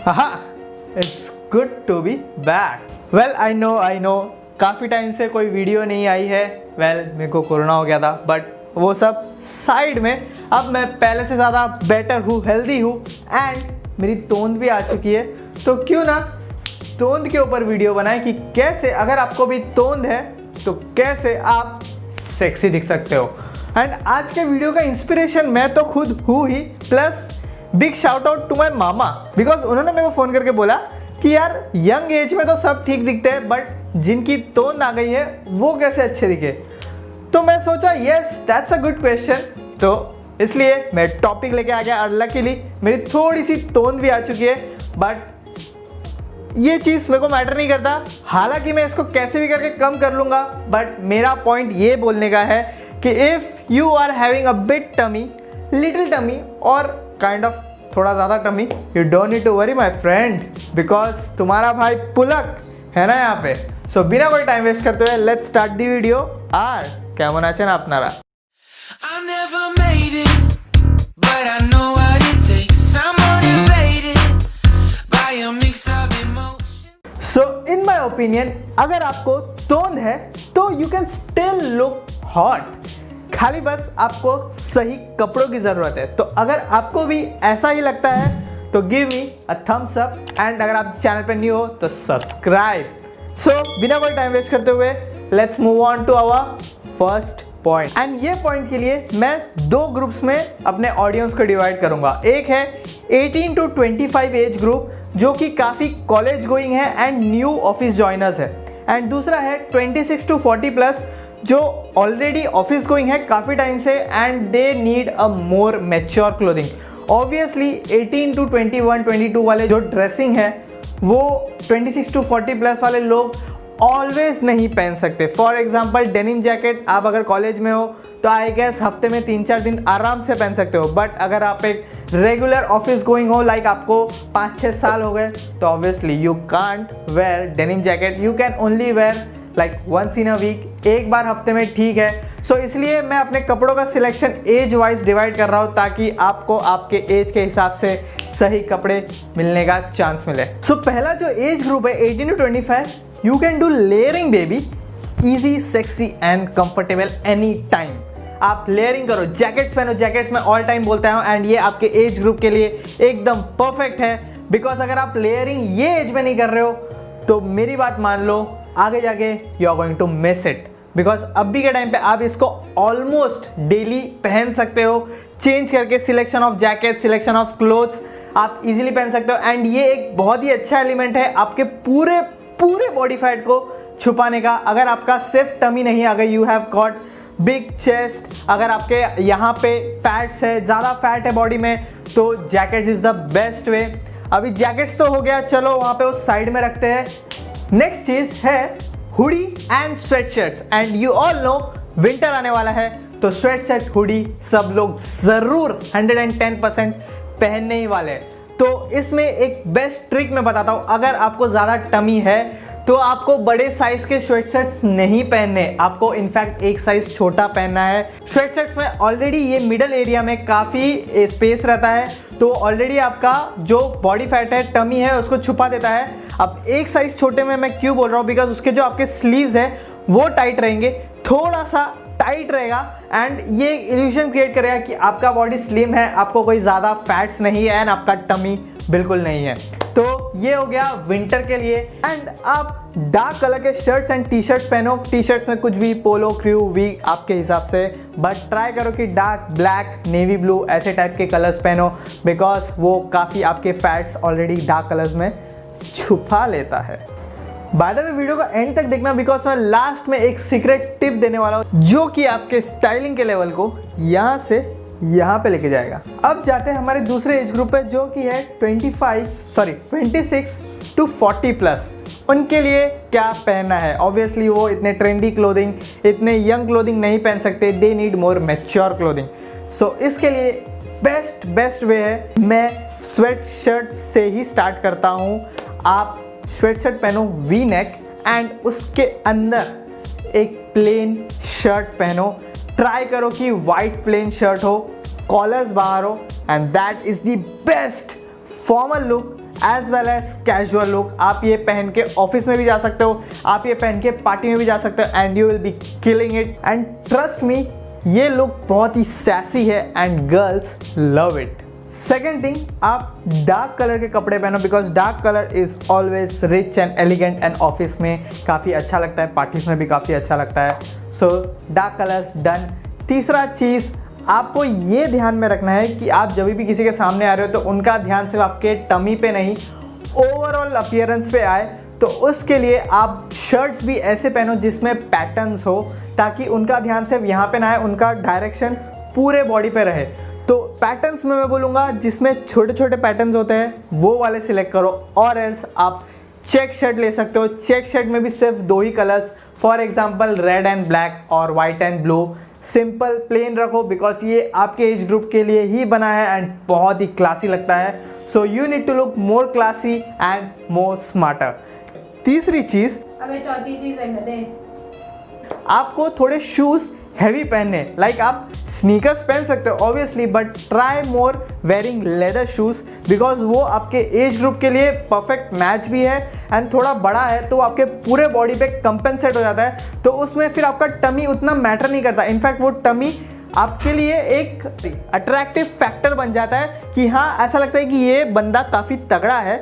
Haha, it's good to be back. Well, I know काफ़ी time से कोई video नहीं आई है. मेरे को कोरोना हो गया था, बट वो सब साइड में. अब मैं पहले से ज़्यादा बेटर हूँ, हेल्दी हूँ एंड मेरी तोंद भी आ चुकी है. तो क्यों ना तोंद के ऊपर वीडियो बनाए कि कैसे अगर आपको भी तोंद है तो कैसे आप सेक्सी दिख सकते हो. एंड आज के वीडियो का इंस्पिरेशन मैं तो खुद हूँ ही, plus big shout out to my mama, because उन्होंने मेरे को फ़ोन करके बोला कि यार यंग एज में तो सब ठीक दिखते हैं, बट जिनकी तोंद आ गई है वो कैसे अच्छे दिखे. तो मैं सोचा yes that's a good question. तो इसलिए मैं टॉपिक लेके आ गया. और लकीली मेरी थोड़ी सी तोंद भी आ चुकी है, बट ये चीज़ मेरे को मैटर नहीं करता. हालांकि मैं इसको कैसे भी करके कम कर लूँगा, बट मेरा पॉइंट ये बोलने का है कि if you are having a big tummy, little tummy और काइंड ऑफ थोड़ा ज़्यादा tummy, you don't need to worry my friend, because तुम्हारा भाई पुलक है ना यहाँ पे. सो बिना कोई टाइम वेस्ट करते हुए लेट्स स्टार्ट दी वीडियो. আর কেমন আছেন আপনারা? सो इन माई ओपिनियन अगर आपको तोंद है तो you can still look hot. खाली बस आपको सही कपड़ों की ज़रूरत है. तो अगर आपको भी ऐसा ही लगता है तो give me a thumbs up. And अगर आप चैनल पर न्यू हो तो सब्सक्राइब. सो बिना कोई टाइम वेस्ट करते हुए let's move on to our first point. And ये पॉइंट के लिए मैं दो ग्रुप्स में अपने ऑडियंस को डिवाइड करूंगा. एक है 18 to 25 एज ग्रुप जो कि काफ़ी कॉलेज गोइंग है एंड न्यू ऑफिस ज्वाइनर्स है. एंड दूसरा है 26 to 40 प्लस जो ऑलरेडी ऑफिस गोइंग है काफ़ी टाइम से and they need a more mature clothing. Obviously 18 to 21, 22 वाले जो ड्रेसिंग है वो 26 to 40 प्लस वाले लोग ऑलवेज नहीं पहन सकते. फॉर एग्जाम्पल डेनिम जैकेट आप अगर कॉलेज में हो तो आई गेस हफ्ते में 3-4 दिन आराम से पहन सकते हो. बट अगर आप एक रेगुलर ऑफिस गोइंग हो, लाइक आपको 5-6 साल हो गए, तो obviously you can't wear denim jacket. You can only wear like once in a week, एक बार हफ्ते में ठीक है. सो इसलिए मैं अपने कपड़ों का सिलेक्शन एज वाइज डिवाइड कर रहा हूँ ताकि आपको आपके एज के हिसाब से सही कपड़े मिलने का चांस मिले. सो पहला जो एज ग्रुप है 18 to 25, you can do layering baby. Easy, sexy and comfortable any time. आप लेयरिंग करो, जैकेट्स पहनो. जैकेट्स मैं ऑल टाइम बोलता हूँ एंड ये आपके एज ग्रुप के लिए एकदम परफेक्ट है. बिकॉज अगर आप लेयरिंग ये एज में नहीं कर रहे हो तो मेरी बात मान लो, आगे जाके you are going to miss it. Because अभी के टाइम पे आप इसको ऑलमोस्ट डेली पहन सकते हो. चेंज करके selection of jacket, selection of clothes आप इजीली पहन सकते हो. एंड ये एक बहुत ही अच्छा एलिमेंट है आपके पूरे बॉडी फैट को छुपाने का. अगर आपका सिर्फ टमी नहीं, अगर you have got big chest, अगर आपके यहाँ पे फैट्स है, ज़्यादा फैट है बॉडी में, तो jackets is the best way. अभी जैकेट्स तो हो गया, चलो वहाँ पे उस साइड में रखते हैं. नेक्स्ट चीज़ है hoodie and sweat shirts. And you all know winter आने वाला है तो स्वेट शर्ट, हुडी सब लोग ज़रूर 110% पहनने ही वाले हैं. तो इसमें एक बेस्ट ट्रिक मैं बताता हूँ. अगर आपको ज़्यादा टमी है तो आपको बड़े साइज़ के स्वेट शर्ट्स नहीं पहनने, आपको इनफैक्ट एक साइज़ छोटा पहनना है. स्वेट शर्ट्स में ऑलरेडी ये मिडल एरिया में काफ़ी स्पेस रहता है, तो ऑलरेडी आपका जो बॉडी फैट है, टमी है, उसको छुपा देता है. अब एक साइज़ छोटे में मैं क्यों बोल रहा हूँ, बिकॉज उसके जो आपके स्लीव्स हैं वो टाइट रहेंगे, थोड़ा सा टाइट रहेगा एंड ये इल्यूजन क्रिएट करेगा कि आपका बॉडी स्लिम है, आपको कोई ज़्यादा फैट्स नहीं है एंड आपका टमी बिल्कुल नहीं है. तो ये हो गया विंटर के लिए. एंड आप डार्क कलर के शर्ट्स एंड टी शर्ट्स पहनो. टी शर्ट्स में कुछ भी, पोलो, क्रू, वी, आपके हिसाब से, बट ट्राई करो कि डार्क ब्लैक, नेवी ब्लू ऐसे टाइप के कलर्स पहनो, बिकॉज वो काफ़ी आपके फैट्स ऑलरेडी डार्क कलर्स में छुपा लेता है. बाय द वे वीडियो का एंड तक देखना, बिकॉज मैं लास्ट में एक सीक्रेट टिप देने वाला हूँ जो कि आपके स्टाइलिंग के लेवल को यहाँ से यहाँ पे लेके जाएगा. अब जाते हैं हमारे दूसरे एज ग्रुप पे जो कि है 26 to 40 प्लस. उनके लिए क्या पहनना है. ऑब्वियसली वो इतने ट्रेंडी क्लोथिंग, इतने यंग क्लोथिंग नहीं पहन सकते. They need more mature clothing. So इसके लिए बेस्ट वे है, मैं स्वेट शर्ट से ही स्टार्ट करता हूँ. आप स्वेट शर्ट पहनो वी नेक एंड उसके अंदर एक प्लेन शर्ट पहनो. ट्राई करो कि वाइट प्लेन शर्ट हो, कॉलर्स बाहर हो, and that is the best formal look as well as casual look. आप ये पहन के ऑफिस में भी जा सकते हो, आप ये पहन के पार्टी में भी जा सकते हो and you will be killing it. And trust me, ये लुक बहुत ही सैसी है and girls love it. Second thing, आप डार्क कलर के कपड़े पहनो because dark colour is always rich and elegant and office में काफ़ी अच्छा लगता है, पार्टीज में भी काफ़ी अच्छा लगता है। So dark colours done. तीसरा चीज़, आपको ये ध्यान में रखना है कि आप जब भी किसी के सामने आ रहे हो तो उनका ध्यान सिर्फ आपके टमी पे नहीं, ओवरऑल अपीयरेंस पे आए। तो उसके लिए आप शर्ट्स भी ऐसे पहनो जिसमें पैटर्न्स हो, ताकि उनका ध्यान सिर्फ यहाँ पे ना आए, उनका डायरेक्शन पूरे बॉडी पे रहे। तो पैटर्न्स में मैं बोलूँगा जिसमें छोटे छोटे पैटर्न्स होते हैं वो वाले सिलेक्ट करो, और एल्स आप चेक शर्ट ले सकते हो। चेक शर्ट में भी सिर्फ 2 ही colours, for example red and black और white and blue. Simple plain रखो बिकॉज ये आपके एज ग्रुप के लिए ही बना है एंड बहुत ही क्लासी लगता है। So you need to look more classy and more smarter. तीसरी चीज़, अबे चौथी चीज़ है गधे, आपको थोड़े शूज़ हैवी पहनने, लाइक आप स्नीकर्स पहन सकते हो obviously, but try more wearing leather shoes because वो आपके एज ग्रुप के लिए परफेक्ट मैच भी है एंड थोड़ा बड़ा है तो आपके पूरे बॉडी पे कंपेंसेट हो जाता है। तो उसमें फिर आपका टमी उतना मैटर नहीं करता, इनफैक्ट वो टमी आपके लिए एक अट्रैक्टिव फैक्टर बन जाता है कि हाँ, ऐसा लगता है कि ये बंदा काफ़ी तगड़ा है,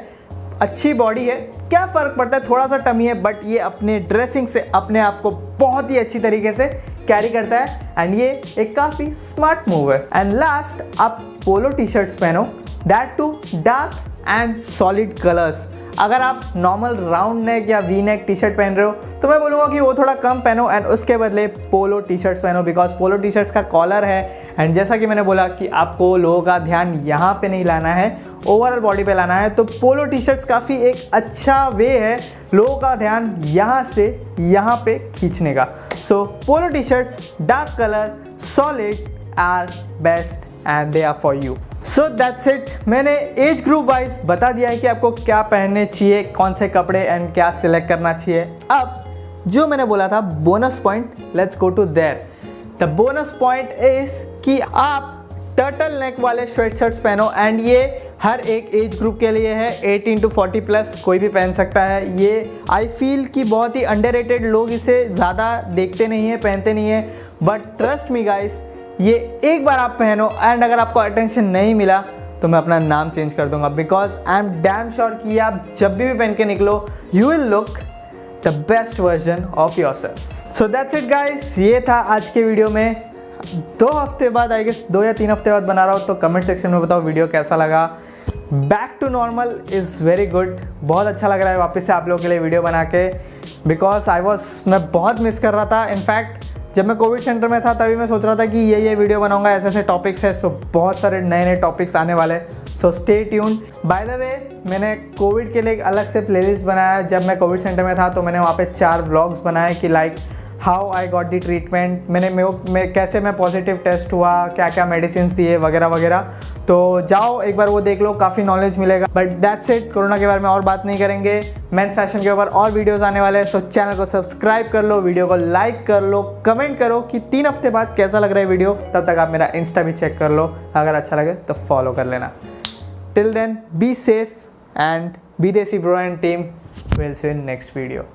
अच्छी बॉडी है, क्या फ़र्क पड़ता है थोड़ा सा टमी है, बट ये अपने ड्रेसिंग से अपने आप को बहुत ही अच्छी तरीके से कैरी करता है एंड ये एक काफ़ी स्मार्ट मूव है। एंड लास्ट, आप पोलो टी शर्ट्स पहनो, that too dark and solid colours. अगर आप नॉर्मल राउंड नेक या वी नेक टी शर्ट पहन रहे हो तो मैं बोलूँगा कि वो थोड़ा कम पहनो एंड उसके बदले पोलो टी शर्ट्स पहनो बिकॉज पोलो टी शर्ट्स का कॉलर है एंड जैसा कि मैंने बोला कि आपको लोगों का ध्यान यहाँ पे नहीं लाना है, ओवरऑल बॉडी पे लाना है। तो पोलो टी शर्ट्स काफ़ी एक अच्छा वे है लोगों का ध्यान यहाँ से यहाँ पे खींचने का। So polo T shirts dark colour solid are best and they are for you. So that's it. मैंने एज ग्रुप वाइज बता दिया है कि आपको क्या पहनने चाहिए, कौन से कपड़े एंड क्या सिलेक्ट करना चाहिए। अब जो मैंने बोला था bonus point, let's go to there. The bonus point is कि आप टर्टल नेक वाले स्वेट शर्ट्स पहनो एंड ये हर एक एज ग्रुप के लिए है, 18 to 40 प्लस कोई भी पहन सकता है। ये आई फील कि बहुत ही अंडररेटेड, लोग इसे ज़्यादा देखते नहीं हैं, पहनते नहीं हैं, बट ट्रस्ट मी गाइस, ये एक बार आप पहनो एंड अगर आपको अटेंशन नहीं मिला तो मैं अपना नाम चेंज कर दूंगा because I am damn sure कि आप जब भी पहन के निकलो you will look the best version of your self. So that's it guys, ये था आज के वीडियो में। 2 हफ्ते बाद, आई गेस 2 या 3 हफ्ते बाद बना रहा हूँ, तो कमेंट सेक्शन में बताओ वीडियो कैसा लगा। Back to normal is very good, बहुत अच्छा लग रहा है वापस से आप लोगों के लिए वीडियो बना के बिकॉज मैं बहुत मिस कर रहा था। इनफैक्ट जब मैं कोविड सेंटर में था तभी मैं सोच रहा था कि ये वीडियो बनाऊंगा, ऐसे ऐसे टॉपिक्स है। सो बहुत सारे नए नए टॉपिक्स आने वाले, so stay tune. By the way, मैंने कोविड के लिए एक अलग से प्लेलिस्ट बनाया। जब मैं कोविड सेंटर में था तो मैंने वहाँ पे 4 व्लॉग्स बनाए कि like how I got the treatment, कैसे मैं पॉजिटिव टेस्ट हुआ, क्या क्या मेडिसिन दिए वगैरह वगैरह। तो जाओ एक बार वो देख लो, काफ़ी नॉलेज मिलेगा। बट दैट्स इट, कोरोना के बारे में और बात नहीं करेंगे, मेंस फैशन के ऊपर और वीडियोस आने वाले हैं। सो चैनल को सब्सक्राइब कर लो, वीडियो को लाइक कर लो, कमेंट करो कि 3 हफ्ते बाद कैसा लग रहा है वीडियो। तब तक आप मेरा इंस्टा भी चेक कर लो, अगर अच्छा लगे तो फॉलो कर लेना। Till then be safe and be desi bro and team, will see in next video.